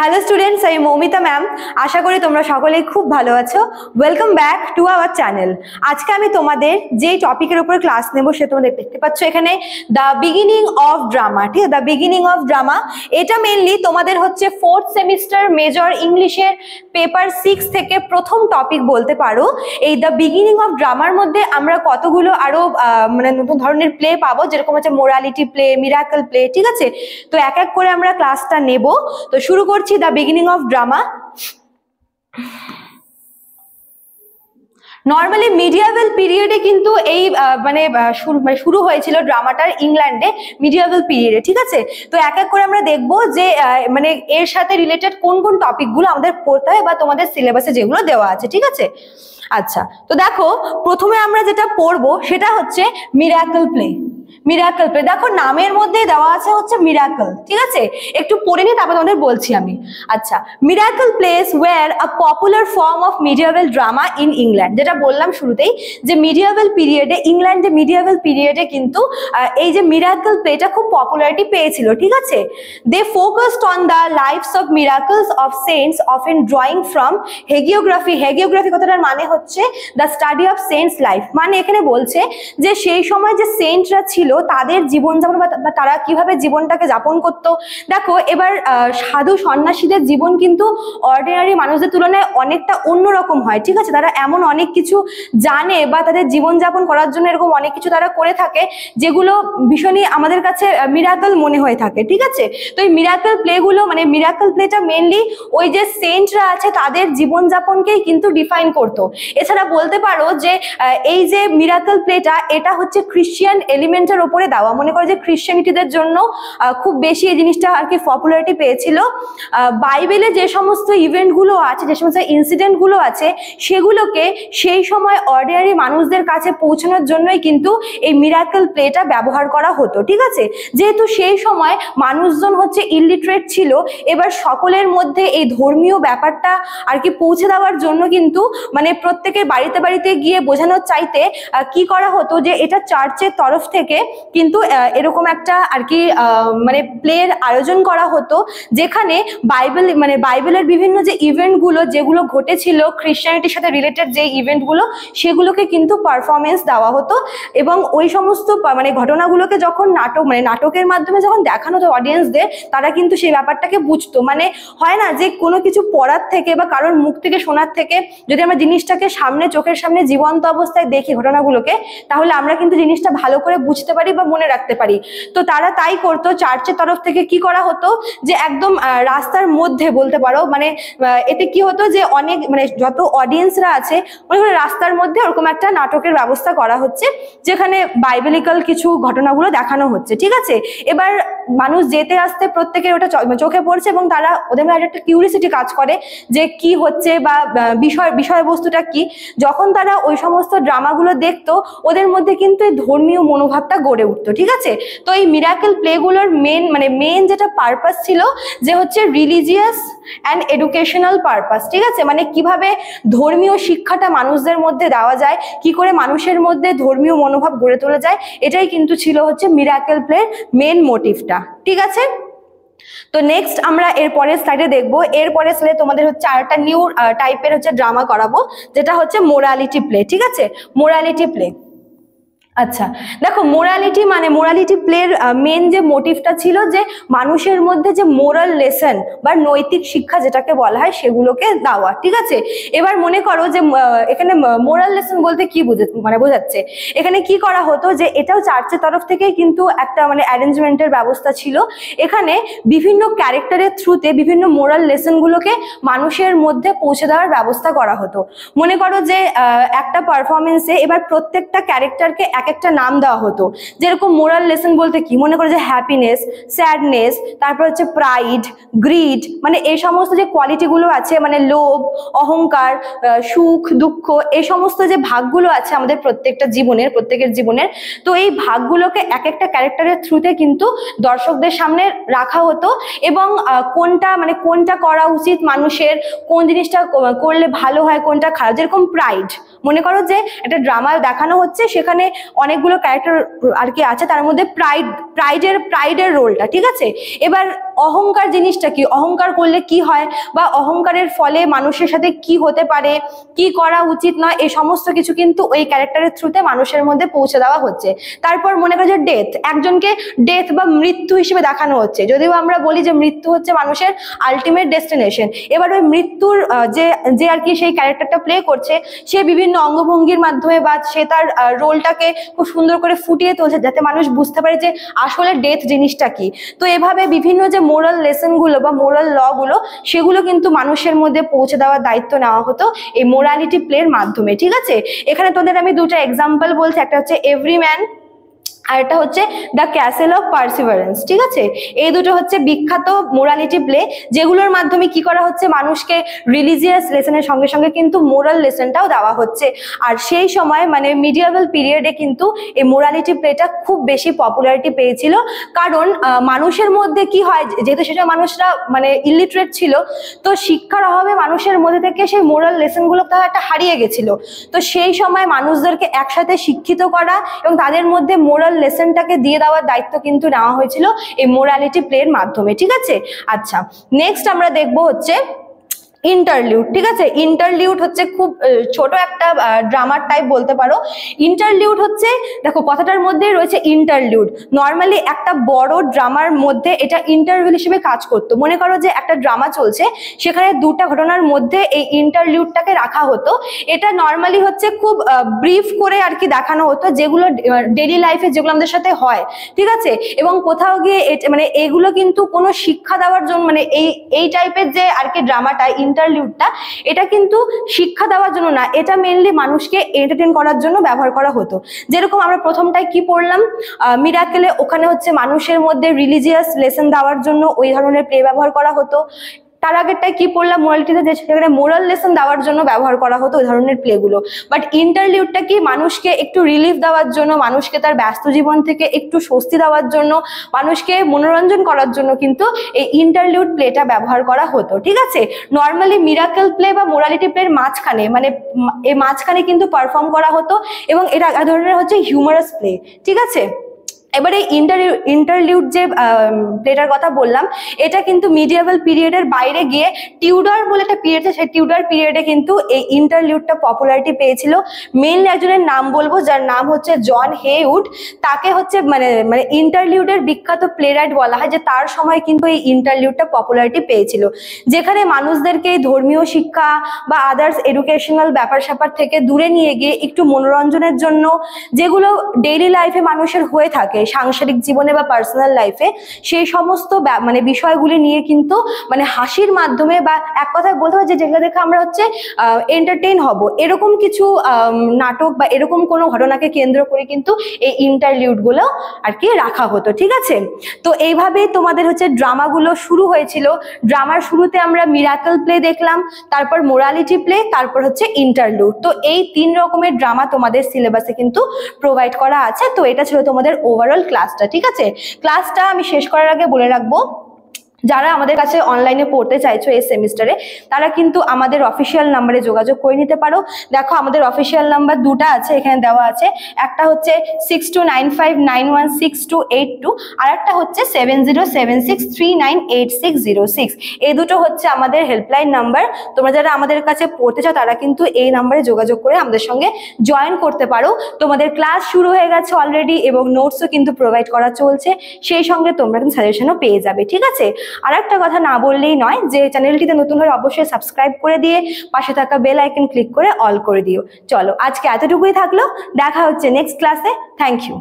Hello students, আমি Moumita ma'am. আশা করি তোমরা সকলেই খুব ভালো আছো। Welcome back to our channel. আজকে আমি তোমাদের যেই টপিকের উপর ক্লাস নেব সে তোমাদের দেখতে পাচ্ছ এখানে, দ্য বিগিনিং অফ ড্রামা। ঠিক আছে, দ্য বিগিনিং অফ ড্রামা এটা মেনলি তোমাদের হচ্ছে 4th সেমিস্টার মেজর ইংলিশের পেপার 6 থেকে প্রথম টপিক বলতে পারো। এই দ্য বিগিনিং অফ ড্রামার মধ্যে আমরা কতগুলো আরো মানে নতুন ধরনের প্লে পাবো, যেরকম হচ্ছে মোরালিটি প্লে, মিরাকল প্লে। ঠিক আছে, তো এক এক করে আমরা ক্লাসটা নেব। তো শুরু করছি the beginning of drama. Normally medieval পিরিয়ডে কিন্তু এই শুরু হয়েছিল ড্রামাটার ইংল্যান্ডে, মিডিয়াভেল পিরিয়ডে। ঠিক আছে, তো এক এক করে আমরা দেখবো যে মানে এর সাথে রিলেটেড কোন কোন টপিকগুলো আমাদের পড়তে হয় বা তোমাদের সিলেবাসে যেগুলো দেওয়া আছে। ঠিক আছে, আচ্ছা, তো দেখো প্রথমে আমরা যেটা পড়বো সেটা হচ্ছে মিরাকল প্লে। মিরাকল প্লে দেখো নামের মধ্যে দেওয়া আছে হচ্ছে মিরাকল। ঠিক আছে, একটু পড়ে নি তারপর তোমাদের বলছি আমি। আচ্ছা, miracle plays were a popular form of medieval drama in England. যেটা বললাম শুরুতেই যে মিডিয়াভেল পিরিয়ডে, ইংল্যান্ডে মিডিয়াভেল পিরিয়ডে কিন্তু এই যে মিরাকল প্লেটা খুব পপুলারিটি পেয়েছিল। ঠিক আছে, they focused on the lives of miracles of saints often drawing from hagiography. Hagiography কথাটার মানে হচ্ছে the study of saints life. মানে এখানে বলছে যে সেই সময় যে সেন্টরা ছিল তাদের জীবনযাপন বা তারা কিভাবে জীবনটাকে যাপন করতো। দেখো এবার সাধু সন্ন্যাসীদের জীবন কিন্তু অর্ডিনারি মানুষদের তুলনায় অনেকটা অন্যরকম হয়। ঠিক আছে, তারা এমন অনেক কিছু জানে বা তাদের জীবনযাপন করার জন্য এরকম অনেক কিছু তারা করে থাকে যেগুলো ভীষণই আমাদের কাছে মিরাকল মনে হয়ে থাকে। ঠিক আছে, তো এই মিরাকল প্লেগুলো মানে মিরাকল প্লেটা মেনলি ওই যে সেন্টরা আছে তাদের জীবনযাপনকেই কিন্তু ডিফাইন করতো। এছাড়া বলতে পারো যে এই যে মিরাকল প্লেটা এটা হচ্ছে খ্রিস্টিয়ান এলিমেন্টের ওপরে দেওয়া। মনে করো যে খ্রিস্টিয়ানিটিদের জন্য খুব বেশি এই জিনিসটা আর কি পপুলারিটি পেয়েছিল। বাইবেলে যে সমস্ত ইভেন্টগুলো আছে, যে সমস্ত ইনসিডেন্টগুলো আছে সেগুলোকে সেই সময় অর্ডিনারি মানুষদের কাছে পৌঁছানোর জন্যই কিন্তু এই মিরাকল প্লেটা ব্যবহার করা হতো। ঠিক আছে, যেহেতু সেই সময় মানুষজন হচ্ছে ইলিটারেট ছিল, এবার সকলের মধ্যে এই ধর্মীয় ব্যাপারটা আর কি পৌঁছে দেওয়ার জন্য কিন্তু মানে প্রত্যেকের বাড়িতে বাড়িতে গিয়ে বোঝানোর চাইতে কি করা হতো যে এটা চার্চের তরফ থেকে কিন্তু এরকম একটা আর কি মানে প্লের আয়োজন করা হতো, যেখানে বাইবেলের বিভিন্ন যে ইভেন্টগুলো যেগুলো ঘটেছিল খ্রিস্টানিটির সাথে রিলেটেড যে ইভেন্টগুলো সেগুলোকে কিন্তু পারফরমেন্স দেওয়া হতো। এবং ওই সমস্ত মানে ঘটনাগুলোকে যখন নাটকের মাধ্যমে যখন দেখানো হতো অডিয়েন্সদের, তারা কিন্তু সেই ব্যাপারটাকে বুঝতো। মানে হয় না যে কোনো কিছু পড়ার থেকে বা কারোর মুখ থেকে শোনার থেকে যদি আমরা জিনিসটাকে চোখের সামনে জীবন্ত অবস্থায় দেখি ঘটনাগুলোকে, তাহলে আমরা কিন্তু জিনিসটা ভালো করে বুঝতে পারি বা মনে রাখতে পারি। তো তারা তাই করতো। চার্চের তরফ থেকে কি করা হতো যে একদম রাস্তার মধ্যে বলতে পারো, মানে এতে কি হতো যে অনেক মানে যত অডিয়েন্সরা আছে মনে করে রাস্তার মধ্যে ওরকম একটা নাটকের ব্যবস্থা করা হচ্ছে, যেখানে বাইবেলিক্যাল কিছু ঘটনাগুলো দেখানো হচ্ছে। ঠিক আছে, এবার মানুষ যেতে আসতে প্রত্যেকের ওটা চোখে পড়ছে এবং তারা ওদের মধ্যে একটা কিউরিয়াসিটি কাজ করে যে কি হচ্ছে বা বিষয়বস্তুটা কি। যখন তারা ওই সমস্ত ড্রামাগুলো দেখতো ওদের মধ্যে কিন্তু এই ধর্মীয় মনোভাবটা গড়ে উঠতো। ঠিক আছে, তো এই মিরাকল প্লেগুলোর মেন যেটা পারপাস ছিল যে হচ্ছে রিলিজিয়াস অ্যান্ড এডুকেশনাল পারপাস। ঠিক আছে, মানে কিভাবে ধর্মীয় শিক্ষাটা মানুষদের মধ্যে দেওয়া যায়, কি করে মানুষের মধ্যে ধর্মীয় মনোভাব গড়ে তোলা যায়, এটাই কিন্তু ছিল হচ্ছে মিরাকল প্লের মেন মোটিভটা। ঠিক আছে, তো নেক্সট আমরা এর পরের স্লাইডে দেখবো। এর পরের স্লাইডে তোমাদের হচ্ছে আরেকটা নিউ টাইপের হচ্ছে ড্রামা করাবো, যেটা হচ্ছে মোরালিটি প্লে। ঠিক আছে, মোরালিটি প্লে। আচ্ছা, দেখো মোরালিটি প্লের মেন যে মোটিভটা ছিল যে মানুষের মধ্যে যে মোরাল লেসন বা নৈতিক শিক্ষা যেটাকে বলা হয় সেগুলোকে দেওয়া। ঠিক আছে, এবার মনে করো যে এখানে মোরাল লেসন বলতে কি বোঝাচ্ছে, এখানে কি করা হতো যে এটাও চার্চের তরফ থেকে কিন্তু একটা মানে অ্যারেঞ্জমেন্টের ব্যবস্থা ছিল। এখানে বিভিন্ন ক্যারেক্টারের থ্রুতে বিভিন্ন মোরাল লেসনগুলোকে মানুষের মধ্যে পৌঁছে দেওয়ার ব্যবস্থা করা হতো। মনে করো যে একটা পারফরমেন্সে এবার প্রত্যেকটা ক্যারেক্টারকে এক একটা নাম দেওয়া হতো। যেরকম মোরাল লেসন বলতে কি, মনে করো যে হ্যাপিনেস, স্যাডনেস, তারপর হচ্ছে প্রাইড, গ্রিড, মানে এই সমস্ত যে কোয়ালিটিগুলো আছে, মানে লোভ, অহংকার, সুখ, দুঃখ, এই সমস্ত যে ভাগগুলো আছে আমাদের প্রত্যেকের জীবনের, তো এই ভাগগুলোকে এক একটা ক্যারেক্টারের থ্রুতে কিন্তু দর্শকদের সামনে রাখা হতো। এবং কোনটা করা উচিত মানুষের, কোন জিনিসটা করলে ভালো হয়, কোনটা খারাপ। যেরকম প্রাইড, মনে করো যে একটা ড্রামা দেখানো হচ্ছে, সেখানে অনেকগুলো ক্যারেক্টার আর কি আছে, তার মধ্যে প্রাইডের রোলটা, ঠিক আছে। এবার অহংকার জিনিসটা কি, অহংকার করলে কি হয় বা অহংকারের ফলে মানুষের সাথে কি হতে পারে, কি করা উচিত নয়, এই সমস্ত কিছু কিন্তু ওই ক্যারেক্টারের থ্রুতে মানুষের মধ্যে পৌঁছে দেওয়া হচ্ছে। তারপর মনে করো যে ডেথ, একজনকে ডেথ বা মৃত্যু হিসেবে দেখানো হচ্ছে, যদিও আমরা বলি যে মৃত্যু হচ্ছে মানুষের আলটিমেট ডেস্টিনেশন। এবার ওই মৃত্যুর যে আর কি সেই ক্যারেক্টারটা প্লে করছে, সে বিভিন্ন অঙ্গভঙ্গির মাধ্যমে বা সে তার রোলটাকে খুব সুন্দর করে ফুটিয়ে তুলছে যাতে মানুষ বুঝতে পারে যে আসলে ডেথ জিনিসটা কি। তো এভাবে বিভিন্ন যে মোরাল লেসন গুলো বা মোরাল ল গুলো, সেগুলো কিন্তু মানুষের মধ্যে পৌঁছে দেওয়ার দায়িত্ব নেওয়া হতো এই মোরালিটি প্লের মাধ্যমে, ঠিক আছে। এখানে তোদের আমি দুটো এক্সাম্পল বলছি, একটা হচ্ছে এভরিম্যান আর এটা হচ্ছে দ্য ক্যাসেল অফ পার্সিভারেন্স, ঠিক আছে। এই দুটো হচ্ছে বিখ্যাত মোরালিটি প্লে, যেগুলোর মাধ্যমে কি করা হচ্ছে, মানুষকে রিলিজিয়াস লেসনের সঙ্গে সঙ্গে কিন্তু মোরাল লেসনটাও দেওয়া হচ্ছে। আর সেই সময় মানে মিডিয়াভেল পিরিয়ডে কিন্তু এই মোরালিটি প্লেটা খুব বেশি পপুলারিটি পেয়েছিল, কারণ মানুষের মধ্যে কি হয়, যেহেতু সেসব মানুষরা মানে ইলিটারেট ছিল, তো শিক্ষার অভাবে মানুষের মধ্যে থেকে সেই মোরাল লেসনগুলো তারা একটা হারিয়ে গেছিল। তো সেই সময় মানুষদেরকে একসাথে শিক্ষিত করা এবং তাদের মধ্যে মোরাল লেসনটাকে দিয়ে দেওয়ার দায়িত্ব কিন্তু নেওয়া হয়েছিল এই মোরালিটি প্লের মাধ্যমে, ঠিক আছে। আচ্ছা, নেক্সট আমরা দেখবো হচ্ছে ইন্টারলিউড, ঠিক আছে। ইন্টারলিউড হচ্ছে খুব ছোট একটা ড্রামার টাইপ বলতে পারো। ইন্টারলিউড হচ্ছে, দেখো কথাটার মধ্যে রয়েছে ইন্টারলিউড। নর্মালি একটা বড় ড্রামার মধ্যে এটা ইন্টারভেল হিসেবে কাজ করতো। মনে করো যে একটা ড্রামা চলছে, সেখানে দুটা ঘটনার মধ্যে এই ইন্টারলিউডটাকে রাখা হতো। এটা নর্মালি হচ্ছে খুব ব্রিফ করে আর কি দেখানো হতো, যেগুলো ডেইলি লাইফে যেগুলো আমাদের সাথে হয়, ঠিক আছে। এবং কোথাও গিয়ে মানে এগুলো কিন্তু কোনো শিক্ষা দেওয়ার জন্য, মানে এই টাইপের যে আর কি ড্রামাটা ইন্টারলিউডটা, এটা কিন্তু শিক্ষা দেওয়ার জন্য না, এটা মেইনলি মানুষকে এন্টারটেইন করার জন্য ব্যবহার করা হতো। যেরকম আমরা প্রথমটায় কি পড়লাম, মিরাকেলে, ওখানে হচ্ছে মানুষের মধ্যে রিলিজিয়াস লেসন দেওয়ার জন্য ওই ধরনের প্লে ব্যবহার করা হতো। তার আগেরটাই কি পড়লাম, মোরালিটিতে, যে সেখানে মোরাল লেসন দেওয়ার জন্য ব্যবহার করা হতো ওই ধরনের প্লেগুলো। বাট ইন্টারলিউডটা কি, মানুষকে একটু রিলিফ দেওয়ার জন্য, মানুষকে তার ব্যস্ত জীবন থেকে একটু স্বস্তি দেওয়ার জন্য, মানুষকে মনোরঞ্জন করার জন্য কিন্তু এই ইন্টারলিউড প্লেটা ব্যবহার করা হতো, ঠিক আছে। নর্মালি মিরাকেল প্লে বা মোরালিটি প্লের মাঝখানে, মানে এই মাঝখানে কিন্তু পারফর্ম করা হতো, এবং এটা এক ধরনের হচ্ছে হিউমারাস প্লে, ঠিক আছে। এবারে ইন্টারলিউড যে প্লেটার কথা বললাম, এটা কিন্তু মিডিয়াভেল পিরিয়ডের বাইরে গিয়ে টিউডার বলে একটা পিরিয়ড, সেই টিউডার পিরিয়ডে কিন্তু এই ইন্টারলিউডটা পপুলারিটি পেয়েছিল। মেইনলি একজনের নাম বলবো, যার নাম হচ্ছে জন হেউড। তাকে হচ্ছে মানে ইন্টারলিউডের বিখ্যাত প্লেরাইট বলা হয়, যে তার সময় কিন্তু এই ইন্টারলিউডটা পপুলারিটি পেয়েছিল, যেখানে মানুষদেরকে ধর্মীয় শিক্ষা বা আদার্স এডুকেশনাল ব্যাপার স্যাপার থেকে দূরে নিয়ে গিয়ে একটু মনোরঞ্জনের জন্য, যেগুলো ডেইলি লাইফে মানুষের হয়ে থাকে সাংসারিক জীবনে বা পার্সোনাল লাইফে, সেই সমস্ত মানে বিষয়গুলি নিয়ে কিন্তু মানে হাসির মাধ্যমে, বা এক কথায় বলতে হয় যে যেগুলো দেখে আমরা হচ্ছে এন্টারটেইন হব, এরকম কিছু নাটক বা এরকম কোনো ঘটনাকে কেন্দ্র করে কিন্তু এই ইন্টারলিউড গুলো আর কি রাখা হতো, ঠিক আছে। তো এইভাবেই তোমাদের হচ্ছে ড্রামাগুলো শুরু হয়েছিল। ড্রামার শুরুতে আমরা মিরাকেল প্লে দেখলাম, তারপর মোরালিটি প্লে, তারপর হচ্ছে ইন্টারলিউড। তো এই 3 রকমের ড্রামা তোমাদের সিলেবাসে কিন্তু প্রোভাইড করা আছে। তো এটা ছিল তোমাদের ওভারঅল ক্লাসটা, ঠিক আছে। ক্লাসটা আমি শেষ করার আগে বলে রাখবো, যারা আমাদের কাছে অনলাইনে পড়তে চাইছো এই সেমিস্টারে, তারা কিন্তু আমাদের অফিসিয়াল নাম্বারে যোগাযোগ করে নিতে পারো। দেখো আমাদের অফিসিয়াল নাম্বার দুটো আছে, এখানে দেওয়া আছে। একটা হচ্ছে 6295916282, আর একটা হচ্ছে 7076398606। এই দুটো হচ্ছে আমাদের হেল্পলাইন নাম্বার। তোমরা যারা আমাদের কাছে পড়তে চাও, তারা কিন্তু এই নাম্বারে যোগাযোগ করে আমাদের সঙ্গে জয়েন করতে পারো। তোমাদের ক্লাস শুরু হয়ে গেছে অলরেডি, এবং নোটসও কিন্তু প্রোভাইড করা চলছে, সেই সঙ্গে তোমরা কিন্তু সাজেশনও পেয়ে যাবে, ঠিক আছে। আর একটা কথা না বললেই নয়, যে চ্যানেলটিতে নতুন হলে অবশ্যই সাবস্ক্রাইব করে দিয়ে পাশে থাকা বেল আইকন ক্লিক করে অল করে দিও। চলো আজকে এতটুকুই থাকলো, দেখা হচ্ছে নেক্সট ক্লাসে। Thank you.